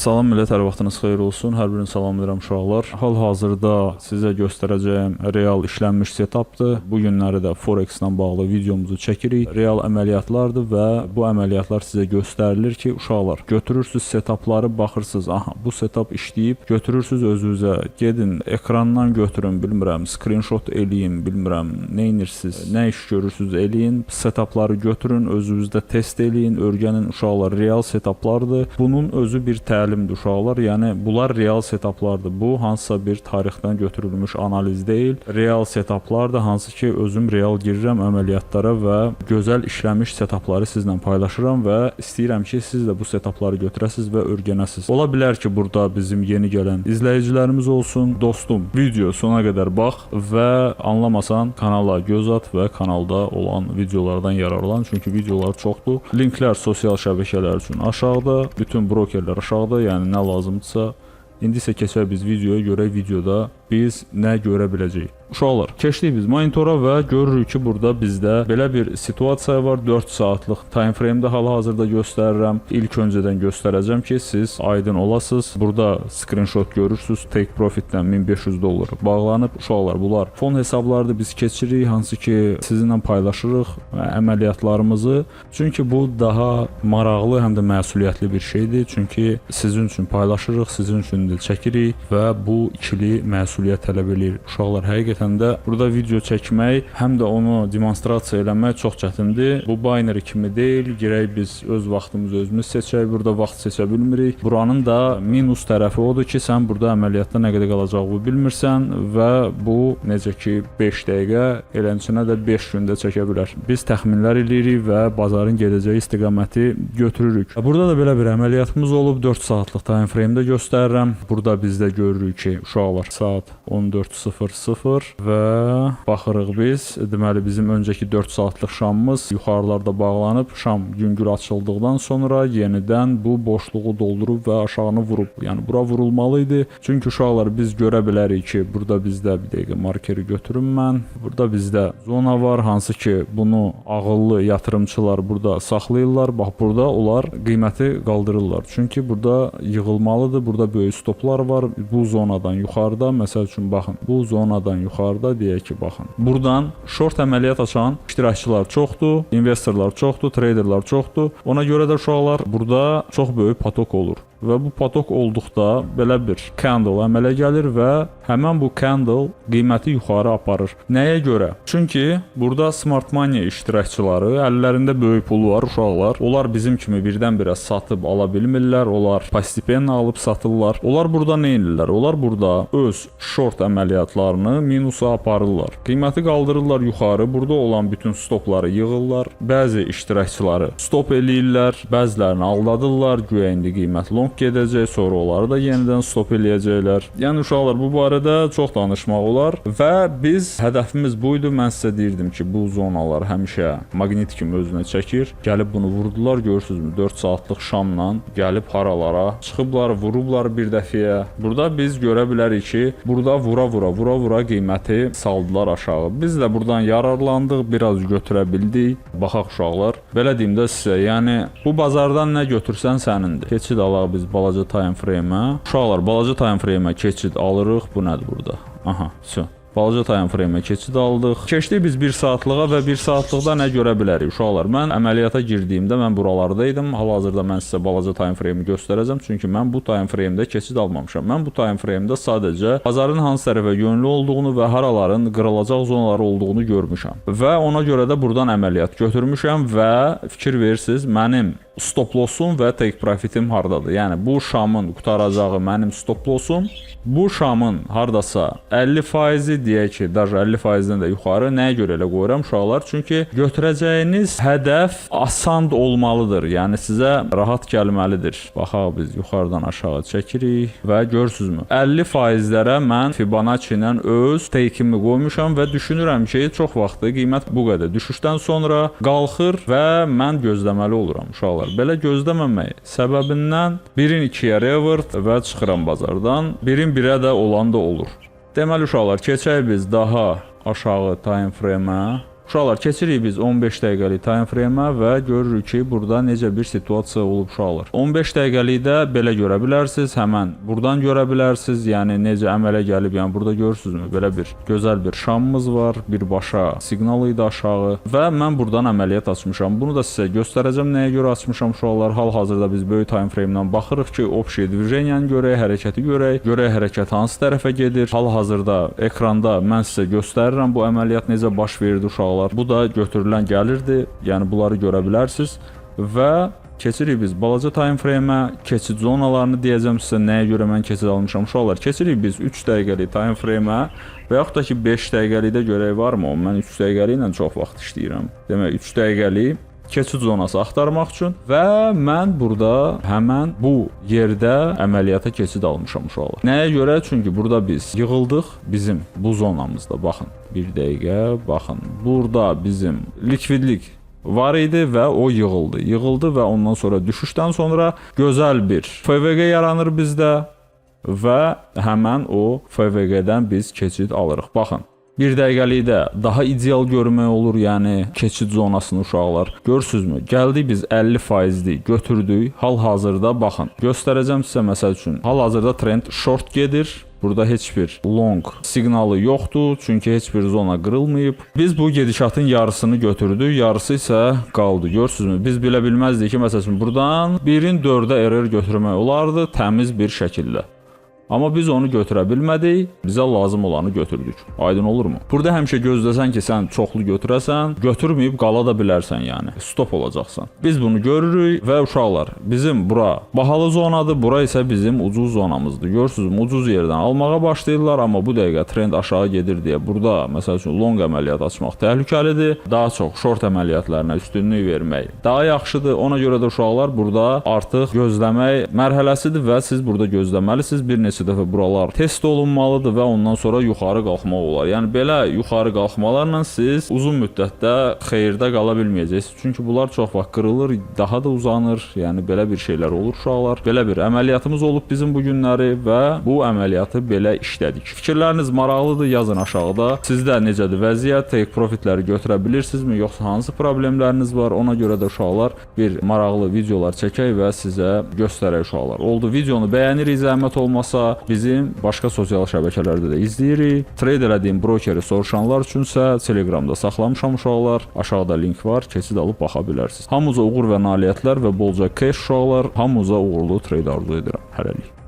Salam millət, hər vaxtınız xeyir olsun. Hər birini salamlayıram uşaqlar. Hal-hazırda sizə göstərəcəyim real işlənmiş setapdır. Bu günləri də Forex ilə bağlı videomuzu çəkirik. Real əməliyyatlardır və bu əməliyyatlar sizə göstərilir ki, uşaqlar, götürürsüz setapları, baxırsınız, aha, bu setap işləyib, götürürsüz özünüzə, gedin ekrandan götürün, bilmirəm, screenshot eləyin, bilmirəm, nə edirsiniz, nə iş görürsünüz eləyin, setapları götürün, özünüzdə test eləyin, öyrənin uşaqlar, real setaplardır. Bunun özü bir təlimdir uşaqlar, yəni bunlar real setaplardır. Bu hansısa bir tarixdən götürülmüş analiz deyil, real setaplardır, hansı ki özüm real girirəm əməliyyatlara və gözəl işləmiş setapları sizlə paylaşıram və istəyirəm ki siz də bu setapları götürəsiniz və öyrənəsiniz. Ola bilər ki burada bizim yeni gələn izləyicilərimiz olsun, dostum, video sona qədər bax və anlamasan kanala göz at və kanalda olan videolardan yararlan, çünki videolar çoxdur. Linklər sosial şəbəkələr üçün aşağıda, bütün brokerlər aşağıda, yəni nə lazımdırsa. İndi isə keçək biz videoya görək, videoda biz nə görə biləcəyik. Uşaqlar, keçdik biz monitora və görürük ki, burada bizdə belə bir situasiya var. 4 saatlıq time frame-də hal-hazırda göstərirəm. İlk öncədən göstərəcəm ki, siz aydın olasınız. Burada screenshot görürsünüz. Take Profit-dən $1500 bağlanıb. Uşaqlar, bunlar fon hesablardır, biz keçirik, hansı ki sizinlə paylaşırıq əməliyyatlarımızı. Çünki bu daha maraqlı, həm də məsuliyyətli bir şeydir. Çünki sizin üçün paylaşırıq, sizin üçün də çəkirik və bu ikili məsuliyyət tələb edir. Uşaqlar, həqiqətən də burada video çəkmək, həm də onu demonstrasiya eləmək çox çətindir. Bu binary kimi deyil, girək biz öz vaxtımızı özümüz seçək, burada vaxt seçə bilmirik. Buranın da minus tərəfi odur ki, sən burada əməliyyatda nə qədər qalacağını bilmirsən və bu necə ki 5 dəqiqə, elənçinə də 5 gündə çəkə bilər. Biz təxminlər eləyirik və bazarın gedəcəyi istiqaməti götürürük. Burada da belə bir əməliyyatımız olub, 4 saatlıq time frame-də göstərirəm. Burada bizdə görürük ki, uşaqlar, saat 14:00 və baxırıq biz. Deməli, bizim öncəki 4 saatlıq şamımız yuxarılarda bağlanıb, şam güngül açıldıqdan sonra yenidən bu boşluğu doldurub və aşağını vurub. Yəni, bura vurulmalı idi. Çünki uşaqlar, biz görə bilərik ki, burada bizdə bir dəqiqə markeri götürüm mən. Burada bizdə zona var, hansı ki, bunu ağıllı yatırımçılar burada saxlayırlar. Bax, burada onlar qiyməti qaldırırlar. Çünki burada yığılmalıdır, burada böyük stoplar var. Bu zonadan yuxarıda, məsəl üçün, baxın, bu zonadan yuxarıda deyək ki, baxın. Buradan short əməliyyat açan iştirakçılar çoxdur, investorlar çoxdur, traderlar çoxdur. Ona görə də uşaqlar, burada çox böyük patok olur. Və bu patok olduqda belə bir candle əmələ gəlir və həmən bu candle qiyməti yuxarı aparır. Nəyə görə? Çünki burada smart money iştirakçıları, əllərində böyük pul var uşaqlar. Onlar bizim kimi birdən-birə satıb ala bilmirlər. Onlar postepенно alıb satırlar. Onlar burada nə edirlər? Onlar burada öz short əməliyyatlarını minusa aparırlar. Qiyməti qaldırırlar yuxarı. Burada olan bütün stopları yığırlar. Bəzi iştirakçıları stop eləyirlər, bəzilərini aldadırlar. Güya indi qiymət long gedəcək, sonra onları da yenidən stop eləyəcəklər. Yəni uşaqlar, bu barədə çox danışmaq olar və biz hədəfimiz buydu. Mən sizə deyirdim ki, bu zonalar həmişə maqnit kimi özünə çəkir. Gəlib bunu vurdular, görürsünüzmü? 4 saatlıq şamla gəlib haralara çıxıblar, vurublar bir dəfəyə. Burada biz görə bilərik ki, burada vura-vura qiyməti saldılar aşağı. Biz də buradan yararlandıq, biraz götürə bildik. Baxaq uşaqlar. Belə deyim də sizə, yəni bu bazardan nə götürsən sənindir. Keçid alaq biz balaca time frame-ə. Uşaqlar, balaca time frame-ə keçid alırıq. Bu nədir burada? Aha, все. Balaca time frame-ə keçid aldıq. Keçdik biz 1 saatlığa və 1 saatlıqda nə görə bilərik uşaqlar? Mən əməliyyata girdiyimdə mən buralardaydım. Hal-hazırda mən sizə balaca time frame-i göstərəcəm. Çünki mən bu time frame-də keçid almamışam. Mən bu time frame-də sadəcə bazarın hansı tərəfə yönlü olduğunu və haraların qırılacaq zonaları olduğunu görmüşəm. Və ona görə də buradan əməliyyat götürmüşəm və fikir verirsiniz, mənim stop lossum və take profitim hardadır? Yəni bu şamın qutaracağı mənim stop lossum, bu şamın hardasa 50%-i deyək ki, даже 50%-dən də yuxarı. Nəyə görə elə qoyuram uşaqlar? Çünki götürəcəyiniz hədəf asan olmalıdır. Yəni sizə rahat gəlməlidir. Baxaq biz yuxarıdan aşağı çəkirik və görürsünüzmü? 50%-lərə mən Fibonacci ilə öz take-imi qoymuşam və düşünürəm ki, çox vaxtı qiymət bu qədər düşüşdən sonra qalxır və mən gözləməli oluram uşaqlar. Belə gözləməmək səbəbindən 1-in 2-yə revert və çıxıram bazardan. 1-in 1-ə də olan da olur. Deməli uşaqlar, keçək biz daha aşağı time frame-ə. Uşaqlar, keçirik biz 15 dəqiqəlik time frame-ə və görürük ki, burada necə bir situasiya olub uşaqlar. 15 dəqiqəlikdə belə görə bilərsiniz, həmən buradan görə bilərsiniz, yəni necə əmələ gəlib, yəni burada görürsünüzmü? Belə bir gözəl bir şamımız var, birbaşa siqnal idi aşağı və mən buradan əməliyyat açmışam. Bunu da sizə göstərəcəm nəyə görə açmışam uşaqlar. Hal-hazırda biz böyük time frame-dən baxırıq ki, общее движение-ni görək, hərəkəti görək, hərəkət hansı tərəfə gedir. Hal-hazırda ekranda mən sizə göstərirəm bu əməliyyat necə baş verdi uşaqlar. Bu da götürülən gəlirdi. Yəni bunları görə bilərsiniz və keçirik biz balaca time frame-ə, keçid zonalarını deyəcəm sizə nəyə görə mən keçid almışam uşaqlar. Keçirik biz 3 dəqiqəlik time frame-ə və yaxud da ki 5 dəqiqəlikdə görək varmı? Mən 3 dəqiqəliklə çox vaxt işləyirəm. Demək 3 dəqiqəlik keçid zonası axtarmaq üçün və mən burada həmən bu yerdə əməliyyata keçid almışam uşaqlar. Nəyə görə? Çünki burada biz yığıldıq bizim bu zonamızda. Baxın, bir dəqiqə, baxın. Burada bizim likvidlik var idi və o yığıldı. Yığıldı və ondan sonra düşüşdən sonra gözəl bir FVG yaranır bizdə və həmən o FVG-dən biz keçid alırıq. Baxın. Bir dəqiqəlikdə daha ideal görmək olur, yəni keçid zonasını uşaqlar. Görürsünüzmü? Gəldik biz 50%-lik götürdük. Hal-hazırda baxın. Göstərəcəm sizə məsəl üçün. Hal-hazırda trend short gedir. Burada heç bir long siqnalı yoxdur, çünki heç bir zona qırılmayıb. Biz bu gedişatın yarısını götürdük, yarısı isə qaldı. Görürsünüzmü? Biz bilə bilməzdik ki, məsəl üçün buradan 1-in 4-ə error götürmək olardı təmiz bir şəkildə. Amma biz onu götürə bilmədik, bizə lazım olanı götürdük. Aydın olurmu? Burada həmişə gözləsən ki, sən çoxlu götürəsən, götürməyib qala da bilərsən yəni. Stop olacaqsan. Biz bunu görürük və uşaqlar, bizim bura bahalı zonadır, bura isə bizim ucuz zonamızdır. Görürsünüzmü? Ucuz yerdən almağa başlayırlar, amma bu dəqiqə trend aşağı gedir deyə burada, məsəl üçün, long əməliyyat açmaq təhlükəlidir. Daha çox short əməliyyatlarına üstünlük vermək daha yaxşıdır. Ona görə də uşaqlar burada artıq gözləmək mərhələsidir və siz burada gözləməlisiniz. Bir neçə dəfə buralar test olunmalıdır və ondan sonra yuxarı qalxmaq olar. Yəni belə yuxarı qalxmalarla siz uzun müddətdə xeyirdə qala bilməyəcəksiniz. Çünki bunlar çox vaxt qırılır, daha da uzanır. Yəni belə bir şeylər olur uşaqlar. Belə bir əməliyyatımız olub bizim bu günləri və bu əməliyyatı belə işlədik. Fikirləriniz maraqlıdır, yazın aşağıda. Sizdə necədir vəziyyət? Take profitləri götürə bilirsinizmi, yoxsa hansı problemləriniz var? Ona görə də uşaqlar bir maraqlı videolar çəkək və sizə göstərək uşaqlar. Oldu, videonu bəyənirik, zəhmət olmasa bizim başqa sosial şəbəkələrdə də izləyirik. Trade elədiyim brokeri soruşanlar üçünsə Telegramda saxlamışam uşaqlar. Aşağıda link var, keçid alıb baxa bilərsiniz. Hamınıza uğur və nailiyyətlər və bolca cash uşaqlar. Hamınıza uğurlu trade arzu edirəm. Hələlik.